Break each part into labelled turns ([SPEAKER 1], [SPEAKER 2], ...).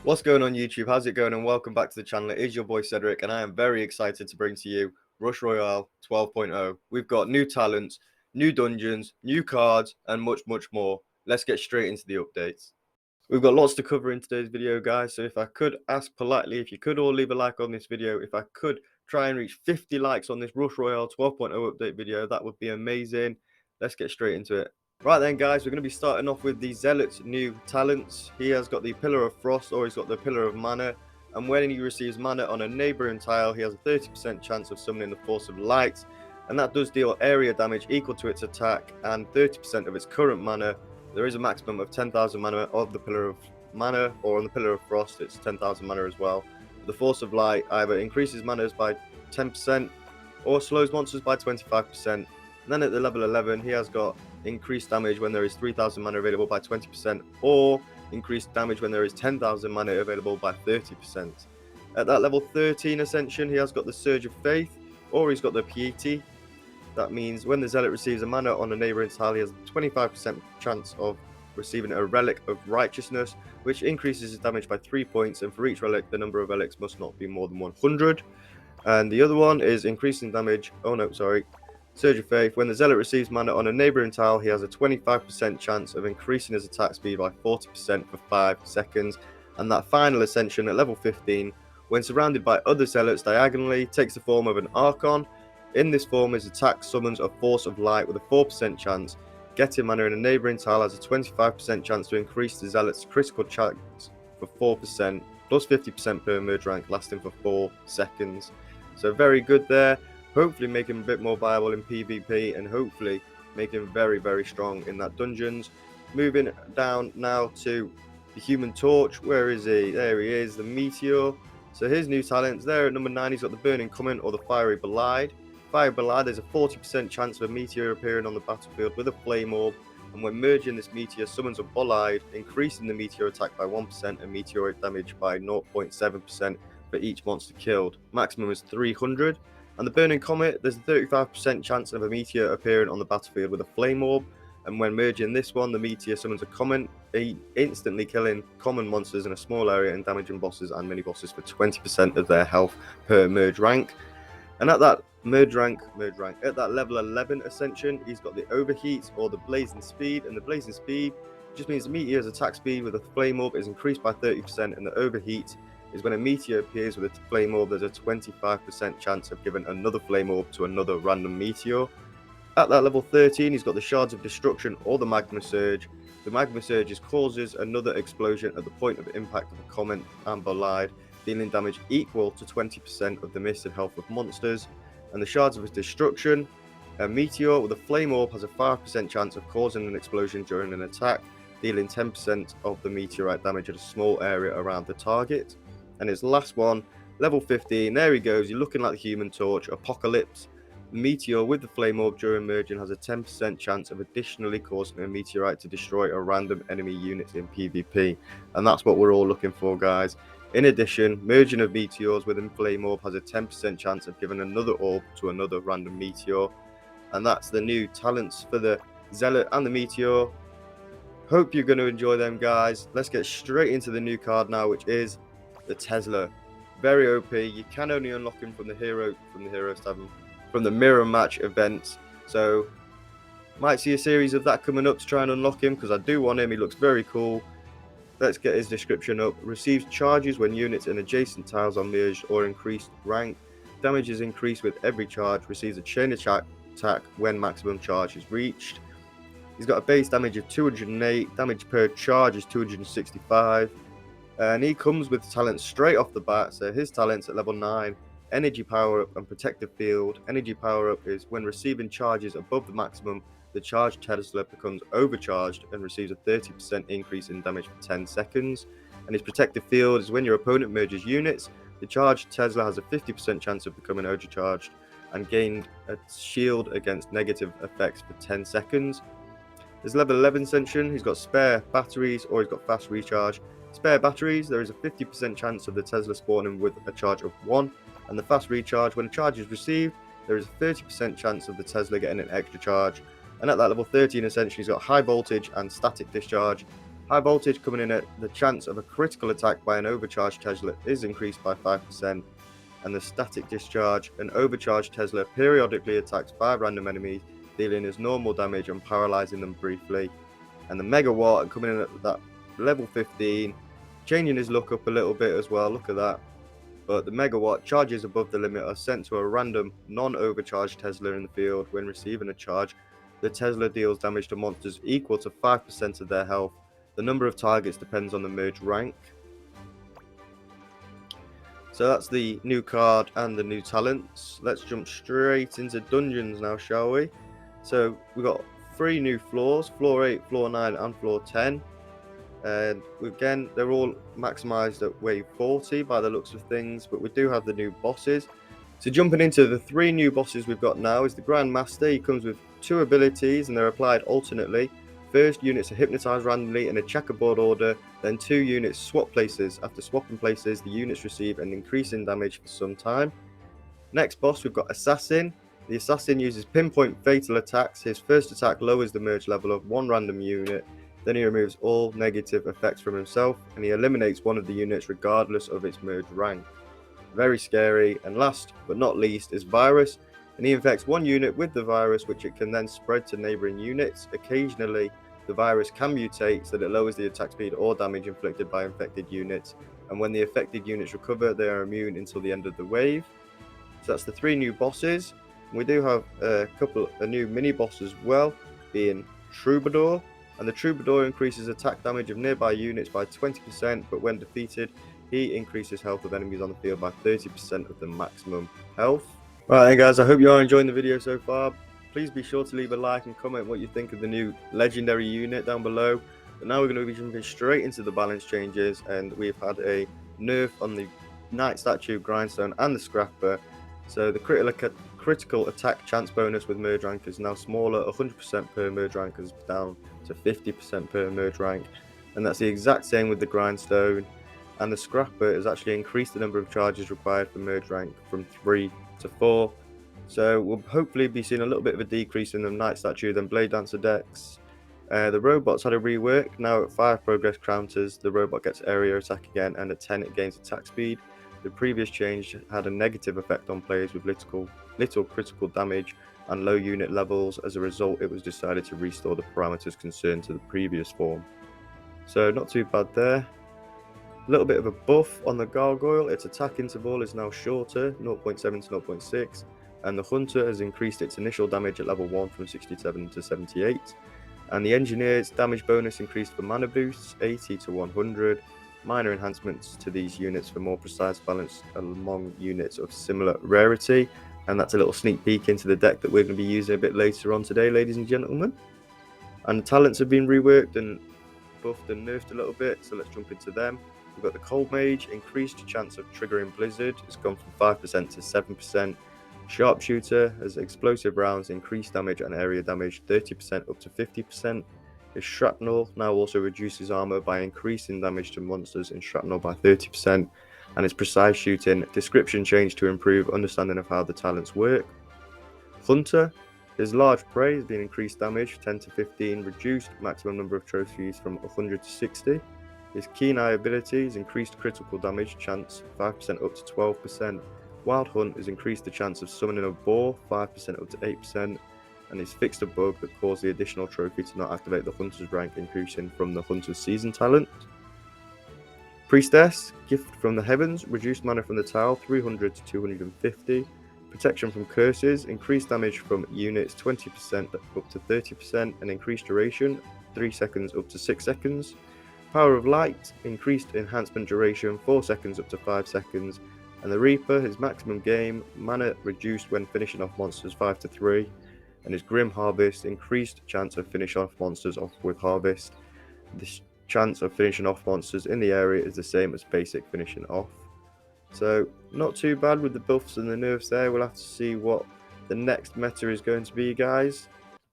[SPEAKER 1] What's going on YouTube? How's it going? And welcome back to the channel. It is your boy Cedric, and I am very excited to bring to you Rush Royale 12.0. We've got new talents, new dungeons, new cards, and much more. Let's get straight into the updates. We've got lots to cover in today's video, guys, so if I could ask politely, if you could all leave a like on this video, if I could try and reach 50 likes on this Rush Royale 12.0 update video, that would be amazing. Let's get straight into it. Right then, guys, we're going to be starting off with the Zealot's new talents. He has got the Pillar of Frost, or he's got the Pillar of Mana, and when he receives mana on a neighbouring tile, he has a 30% chance of summoning the Force of Light, and that does deal area damage equal to its attack and 30% of its current mana. There is a maximum of 10,000 mana of the Pillar of Mana, or on the Pillar of Frost, it's 10,000 mana as well. The Force of Light either increases manas by 10% or slows monsters by 25%. And then at the level 11, he has got increased damage when there is 3,000 mana available by 20%, or increased damage when there is 10,000 mana available by 30%. At that level 13 Ascension, he has got the Surge of Faith, or he's got the Piety. That means when the Zealot receives a mana on a neighbouring tile, he has a 25% chance of receiving a Relic of Righteousness, which increases his damage by 3 points, and for each relic, the number of relics must not be more than 100. And the other one is increasing damage. Surge of Faith. When the Zealot receives mana on a neighbouring tile, he has a 25% chance of increasing his attack speed by 40% for 5 seconds. And that final Ascension at level 15, when surrounded by other Zealots diagonally, takes the form of an Archon. In this form, his attack summons a Force of Light with a 4% chance. Getting mana in a neighbouring tile has a 25% chance to increase the Zealot's critical chance for 4%, plus 50% per merge rank, lasting for 4 seconds. So very good there. Hopefully make him a bit more viable in PvP, and hopefully make him very strong in that dungeons. Moving down now to the Human Torch. Where is he? There he is, the Meteor. So his new talents there at number 9, he's got the Burning Comment, or the Fiery Ballade. Fiery Ballade is a 40% chance of a Meteor appearing on the battlefield with a Flame Orb, and when merging, this Meteor summons a Ballade, increasing the Meteor attack by 1% and meteoric damage by 0.7% for each monster killed. Maximum is 300. And the Burning Comet, there's a 35% chance of a Meteor appearing on the battlefield with a Flame Orb, and when merging this one, the Meteor summons a Comet, instantly killing common monsters in a small area and damaging bosses and mini-bosses for 20% of their health per merge rank. And at that merge rank, at that level 11 Ascension, he's got the Overheat, or the Blazing Speed, and the Blazing Speed just means the Meteor's attack speed with a Flame Orb is increased by 30%, and the Overheat is when a Meteor appears with a Flame Orb, there's a 25% chance of giving another Flame Orb to another random Meteor. At that level 13, he's got the Shards of Destruction, or the Magma Surge. The Magma Surge causes another explosion at the point of impact of a Comet and Ballade, dealing damage equal to 20% of the misted health of monsters. And the Shards of Destruction, a Meteor with a Flame Orb has a 5% chance of causing an explosion during an attack, dealing 10% of the meteorite damage at a small area around the target. And his last one, level 15, there he goes, you're looking like the Human Torch, Apocalypse. The Meteor with the Flame Orb during merging has a 10% chance of additionally causing a meteorite to destroy a random enemy unit in PvP. And that's what we're all looking for, guys. In addition, merging of Meteors within Flame Orb has a 10% chance of giving another orb to another random Meteor. And that's the new talents for the Zealot and the Meteor. Hope you're going to enjoy them, guys. Let's get straight into the new card now, which is the Tesla. Very OP. You can only unlock him from the Hero Tavern, from the Mirror Match events. So might see a series of that coming up to try and unlock him, because I do want him. He looks very cool. Let's get his description up. Receives charges when units in adjacent tiles are merged or increased rank. Damage is increased with every charge. Receives a chain attack when maximum charge is reached. He's got a base damage of 208. Damage per charge is 265. And he comes with talents straight off the bat. So his talents at level 9, Energy Power Up and Protective Field. Energy Power Up is when receiving charges above the maximum, the charged Tesla becomes overcharged and receives a 30% increase in damage for 10 seconds. And his Protective Field is when your opponent merges units, the charged Tesla has a 50% chance of becoming overcharged and gain a shield against negative effects for 10 seconds. His level 11 Ascension, he's got spare batteries, or he's got fast recharge. Spare batteries, there is a 50% chance of the Tesla spawning with a charge of 1, and the fast recharge, when a charge is received, there is a 30% chance of the Tesla getting an extra charge. And at that level 13 Ascension, he's got high voltage and static discharge. High voltage coming in at the chance of a critical attack by an overcharged Tesla is increased by 5%, and the static discharge, an overcharged Tesla periodically attacks 5 random enemies, dealing as normal damage and paralyzing them briefly. And the megawatt coming in at that level 15, changing his look up a little bit as well, look at that. But the megawatt charges above the limit are sent to a random non-overcharged Tesla in the field. When receiving a charge, the Tesla deals damage to monsters equal to 5% of their health. The number of targets depends on the merge rank. So that's the new card and the new talents. Let's jump straight into dungeons now, shall we? So we've got 3 new floors, floor 8, floor 9 and floor 10. And again, they're all maximized at wave 40 by the looks of things, but we do have the new bosses. So jumping into the 3 new bosses we've got now is the Grand Master. He comes with 2 abilities and they're applied alternately. First, units are hypnotized randomly in a checkerboard order, then 2 units swap places. After swapping places, the units receive an increase in damage for some time. Next boss, we've got Assassin. The Assassin uses pinpoint fatal attacks. His first attack lowers the merge level of 1 random unit. Then he removes all negative effects from himself, and he eliminates one of the units regardless of its merge rank. Very scary. And last but not least is Virus, and he infects 1 unit with the virus, which it can then spread to neighboring units. Occasionally, the virus can mutate so that it lowers the attack speed or damage inflicted by infected units, and when the affected units recover, they are immune until the end of the wave. So that's the 3 new bosses. We do have a new mini boss as well, being Troubadour. And the Troubadour increases attack damage of nearby units by 20%, but when defeated, he increases health of enemies on the field by 30% of the maximum health. Right then guys, I hope you are enjoying the video so far. Please be sure to leave a like and comment what you think of the new legendary unit down below. But now we're going to be jumping straight into the balance changes, and we've had a nerf on the Knight Statue, Grindstone and the Scrapper. So the critical attack chance bonus with merge rank is now smaller, 100% per merge rank is down to 50% per merge rank, and that's the exact same with the Grindstone. And the Scrapper has actually increased the number of charges required for merge rank from 3 to 4. So we'll hopefully be seeing a little bit of a decrease in the Knight Statue than Blade Dancer decks. The robots had a rework. Now at 5 progress counters, the robot gets area attack again, and at 10 it gains attack speed. The previous change had a negative effect on players with little critical damage and low unit levels. As a result, it was decided to restore the parameters concerned to the previous form. So not too bad there. A little bit of a buff on the Gargoyle. Its attack interval is now shorter, 0.7 to 0.6, and the Hunter has increased its initial damage at level 1 from 67 to 78. And the Engineer's damage bonus increased for mana boosts, 80 to 100. Minor enhancements to these units for more precise balance among units of similar rarity. And that's a little sneak peek into the deck that we're going to be using a bit later on today, ladies and gentlemen. And the talents have been reworked and buffed and nerfed a little bit, so let's jump into them. We've got the Cold Mage, increased chance of triggering Blizzard. It's gone from 5% to 7%. Sharpshooter has explosive rounds, increased damage and area damage 30% up to 50%. His Shrapnel now also reduces armor by increasing damage to monsters in Shrapnel by 30%, and his Precise Shooting description changed to improve understanding of how the talents work. Hunter, his Large Prey has been increased damage 10 to 15, reduced maximum number of trophies from 100 to 60. His Keen Eye ability is increased critical damage chance 5% up to 12%. Wild Hunt has increased the chance of summoning a boar 5% up to 8%. And he's fixed a bug that caused the additional trophy to not activate the Hunter's rank, increasing from the Hunter's season talent. Priestess, gift from the heavens, reduced mana from the towel 300 to 250. Protection from curses, increased damage from units 20% up to 30%, and increased duration 3 seconds up to 6 seconds. Power of Light, increased enhancement duration 4 seconds up to 5 seconds. And the Reaper, his maximum game, mana reduced when finishing off monsters 5 to 3. And his Grim Harvest, increased chance of finish off monsters off with Harvest. This chance of finishing off monsters in the area is the same as basic finishing off. So not too bad with the buffs and the nerfs there. We'll have to see what the next meta is going to be, guys.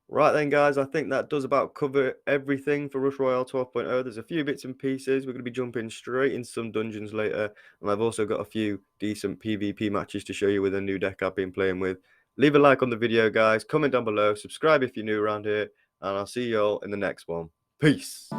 [SPEAKER 1] Right then, guys, I think that does about cover everything for Rush Royale 12.0. There's a few bits and pieces. We're going to be jumping straight into some dungeons later, and I've also got a few decent PvP matches to show you with a new deck I've been playing with. Leave a like on the video, guys. Comment down below. Subscribe if you're new around here, and I'll see you all in the next one. Peace.